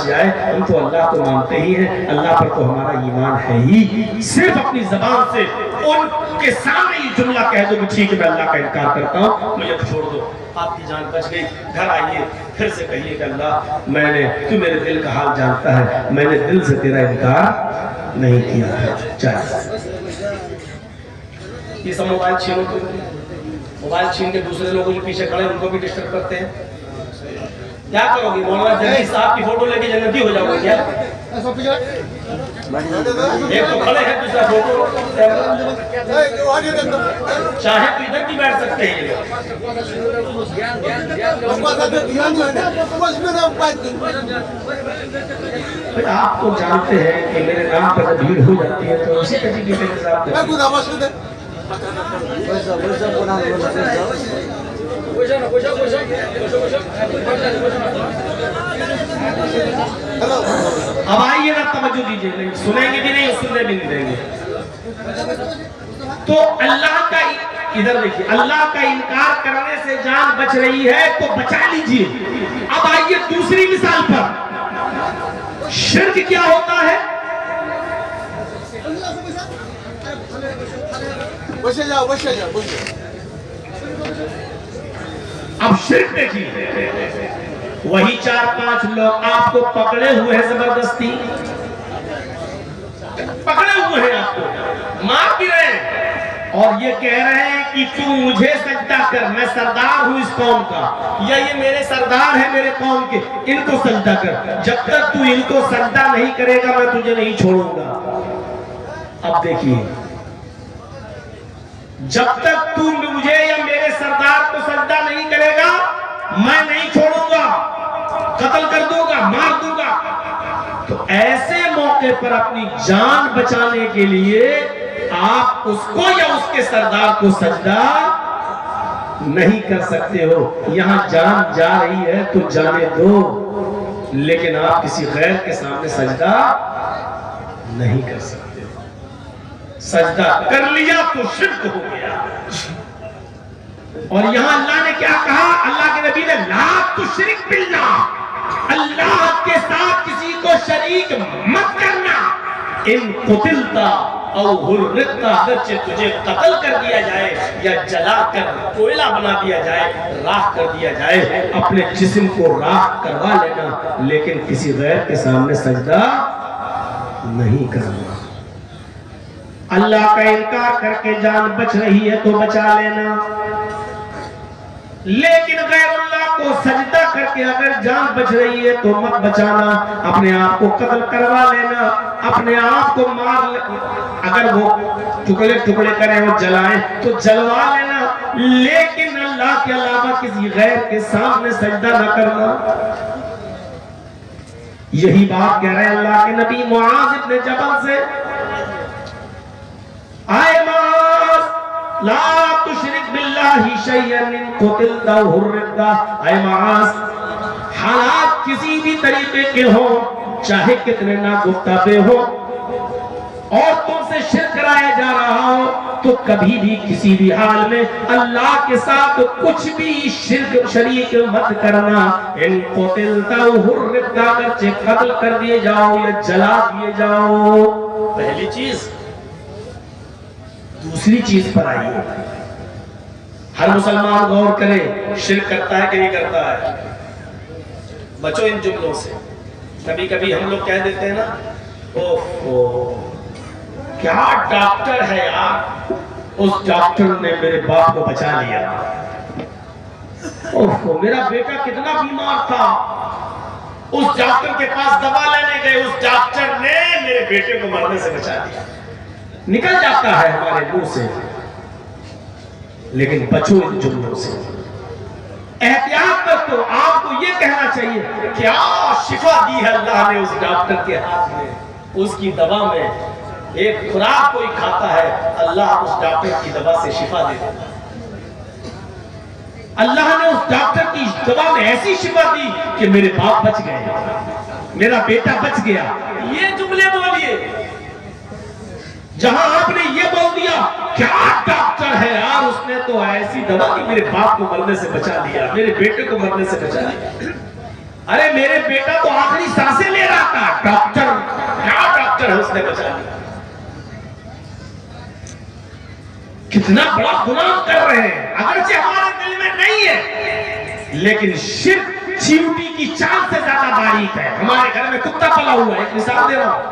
बच जाए। हम तो अल्लाह को मानते ही हैं, अल्लाह पर तो हमारा ईमान है ही। सिर्फ अपनी जबान से उनके सामने ये जुमला कह दो कि ठीक है मैं अल्लाह का इनकार करता हूँ, मुझे छोड़ दो, आपकी जान बच गई। घर आइए फिर से कहिए कि अल्लाह तू मेरे दिल का हाल जानता है, मैंने दिल से तेरा इनकार नहीं किया है। चाहिए ये सब मोबाइल छीनो, तो मोबाइल छीन के दूसरे लोगों के पीछे खड़े उनको भी डिस्टर्ब करते हैं। क्या करोगे? मौलाना जल्दी साहब की फोटो लेके जन्नती हो जाओगे क्या? एक तो खड़े हैं, दूसरा फोटो, चाहे तो इधर भी बैठ सकते हैं। आप तो जानते हैं कि मेरे नाम पर भीड़ हो जाती है तो उसी तरीके से अब आइए ना, तवज्जो दीजिए, नहीं सुनेंगे भी नहीं, सुनने भी नहीं देंगे। तो अल्लाह का, इधर देखिए, अल्लाह का इनकार करने से जान बच रही है तो बचा लीजिए। अब आइए दूसरी मिसाल पर, शिर्क क्या होता है? अब शिर्क देखिए, वही 4-5 लोग आपको पकड़े हुए हैं, जबरदस्ती पकड़े हुए हैं, आपको मार भी रहे हैं और ये कह रहे हैं कि तू मुझे सजदा कर, मैं सरदार हूं इस कौम का, या ये मेरे सरदार है मेरे कौम के, इनको सजदा कर। जब तक तू इनको सजदा नहीं करेगा मैं तुझे नहीं छोड़ूंगा। अब देखिए, जब तक तू मुझे या मेरे सरदार को सजदा नहीं करेगा मैं नहीं छोड़ूंगा, कत्ल कर दूंगा, मार दूंगा। तो ऐसे मौके पर अपनी जान बचाने के लिए आप उसको या उसके सरदार को सजदा नहीं कर सकते हो। यहां जान जा रही है तो जाने दो, लेकिन आप किसी गैर के सामने सजदा नहीं कर सकते। सजदा कर लिया तो शिर्क हो गया। और यहां अल्लाह ने क्या कहा? अल्लाह के नबी ने ला तुश्रिक बिल्लाह, अल्लाह के साथ किसी को शरीक मत करना। इन कुतिलता और हुर्रिता, अगर तुझे कत्ल कर दिया जाए या जलाकर कोयला बना दिया जाए, राख कर दिया जाए, अपने जिस्म को राख करवा लेना, लेकिन किसी गैर के सामने सजदा नहीं करना। अल्लाह का इनकार करके जान बच रही है तो बचा लेना, लेकिन गैरुल्लाह को सजदा करके अगर जान बच रही है तो मत बचाना। अपने आप को कत्ल करवा लेना, अपने आप को मार ले, अगर वो टुकड़े टुकड़े करें और जलाएं तो जलवा लेना, लेकिन अल्लाह के अलावा किसी गैर के सामने सजदा न करना। यही बात कह रहे हैं अल्लाह के नबी मुआज इब्न जबल से, आए मास ला तुश्रिक बिल्लाहि शैयन इन कुतिलता हुर्रिता। आए मास, हालात किसी भी तरीके के हो, चाहे कितने नागुफ्ता पे हो, और तुमसे शिर्क कराया जा रहा हो, तो कभी भी किसी भी हाल में अल्लाह के साथ कुछ भी शिर्क शरीक मत करना। इन कुतिलता हुर्रिता, अगर कत्ल कर दिए जाओ या जला दिए जाओ। पहली चीज। दूसरी चीज पर आइए, हर मुसलमान गौर करे, शिर्क करता है कि नहीं करता है? बचो इन जुमलों से। कभी कभी हम लोग कह देते हैं ना, ओहो क्या डॉक्टर है यार, उस डॉक्टर ने मेरे बाप को बचा लिया। ओहो मेरा बेटा कितना बीमार था, उस डॉक्टर के पास दवा लेने गए, उस डॉक्टर ने मेरे बेटे को मरने से बचा दिया। निकल जाता है हमारे मुंह से, लेकिन बचो इन जुमलों से, एहतियात बरतो। आपको ये कहना चाहिए क्या शिफा दी है अल्लाह ने उस डॉक्टर के हाथ में, उसकी दवा में। एक खुराक कोई खाता है, अल्लाह उस डॉक्टर की दवा से शिफा दे देता है। अल्लाह ने उस डॉक्टर की दवा में ऐसी शिफा दी कि मेरे बाप बच गए, मेरा बेटा बच गया। ये जुमले बोलिए। जहां आपने ये बोल दिया क्या डॉक्टर है यार, उसने तो ऐसी दवा दी मेरे बाप को मरने से बचा लिया, मेरे बेटे को मरने से बचा लिया, अरे मेरे बेटा तो आखिरी सांसें ले रहा था, डॉक्टर क्या डॉक्टर है, उसने बचा लिया। कितना बड़ा गुनाह कर रहे हैं, अगरचे हमारे दिल में नहीं है, लेकिन शिर्क चींटी की चाल से ज्यादा बारीक है। हमारे घर में कुत्ता पला हुआ है, एक मिसाल दे रहा हूं,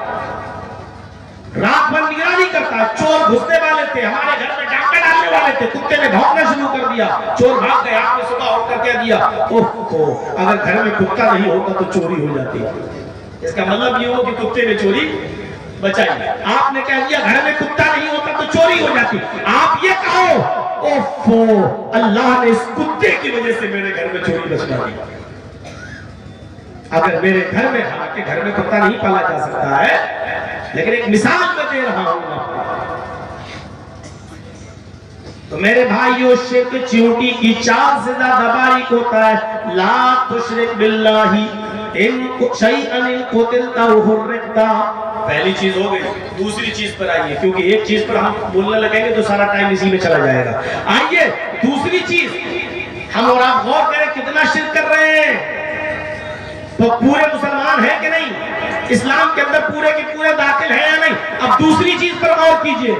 रात भर निगरानी करता है। चोर घुसने वाले थे, हमारे घर में डाका डालने वाले थे, कुत्ते ने भौंकना शुरू कर दिया, चोर भाग गए। आपने सुबह उठकर क्या दिया, ओहो, अगर घर में कुत्ता नहीं होता तो चोरी हो जाती। इसका मतलब ये हो कि कुत्ते ने चोरी बचाई। आपने कह दिया घर में कुत्ता नहीं होता तो चोरी हो जाती। आप ये कहो ओफो, अल्लाह ने इस कुत्ते की वजह से मेरे घर में चोरी बचवा दी। अगर मेरे घर में, हालांकि घर में कुत्ता नहीं पाला जा सकता है, लेकिन एक मिसाल मैं दे रहा हूं तो मेरे भाइयों, शिर्क चींटी की चाल से ज्यादा बारीक होता है। ला तुशरिक बिल्लाही इन शैअन कुतिलता हुर्रिकता। पहली चीज हो गई। दूसरी चीज पर आइए, क्योंकि एक चीज पर हम बोलने लगेंगे तो सारा टाइम इसी में चला जाएगा। आइए दूसरी चीज, हम और आप गौर करें कितना शिर्क कर रहे हैं। तो पूरे मुसलमान है कि नहीं, इस्लाम के अंदर पूरे के पूरे दाखिल है या नहीं। अब दूसरी चीज पर गौर कीजिए,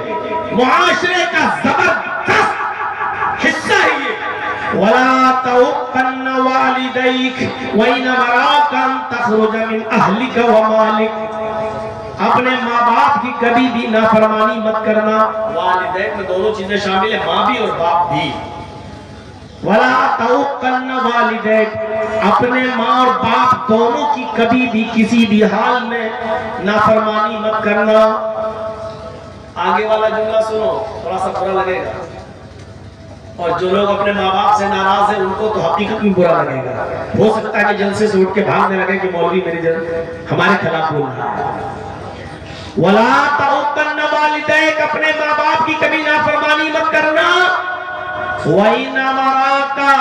मुआशरे का जबरदस्त हिस्सा है ये। वला तउक्कन वालिदैक व इन मराका तखरुज मिन अहलिक व मालिक। अपने माँ बाप की कभी भी नाफरमानी मत करना। वालिदैन में दोनों चीजें शामिल है, माँ भी और बाप भी। वला तउक्कन वालिदैक, अपने माँ और बाप दोनों की कभी भी किसी भी हाल में नाफरमानी मत करना। आगे वाला जुमला सुनो, थोड़ा सा बुरा लगेगा, और जो लोग अपने माँ बाप से नाराज हैं उनको तो हकीकत में बुरा लगेगा। हो सकता है कि जलसे से उठ के भागने लगे कि मौलवी मेरी हमारे खिलाफ बोल रहा है। वला तउक्कन वालिदैक, अपने माँ बाप की कभी नाफरमानी मत करना। वइना मराका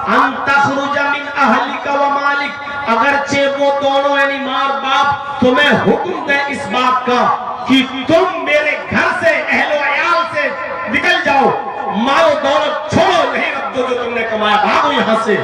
अन तखरुज मिन अहलिका व मालिक, अगरचे वो दोनों यानी माँ और बाप तुम्हें हुक्म दे इस बात का कि तुम मेरे घर से, अहलो अयाल से निकल जाओ, मारो दौलत छोड़ो, नहीं रख दो जो तुमने कमाया, भागो यहां से।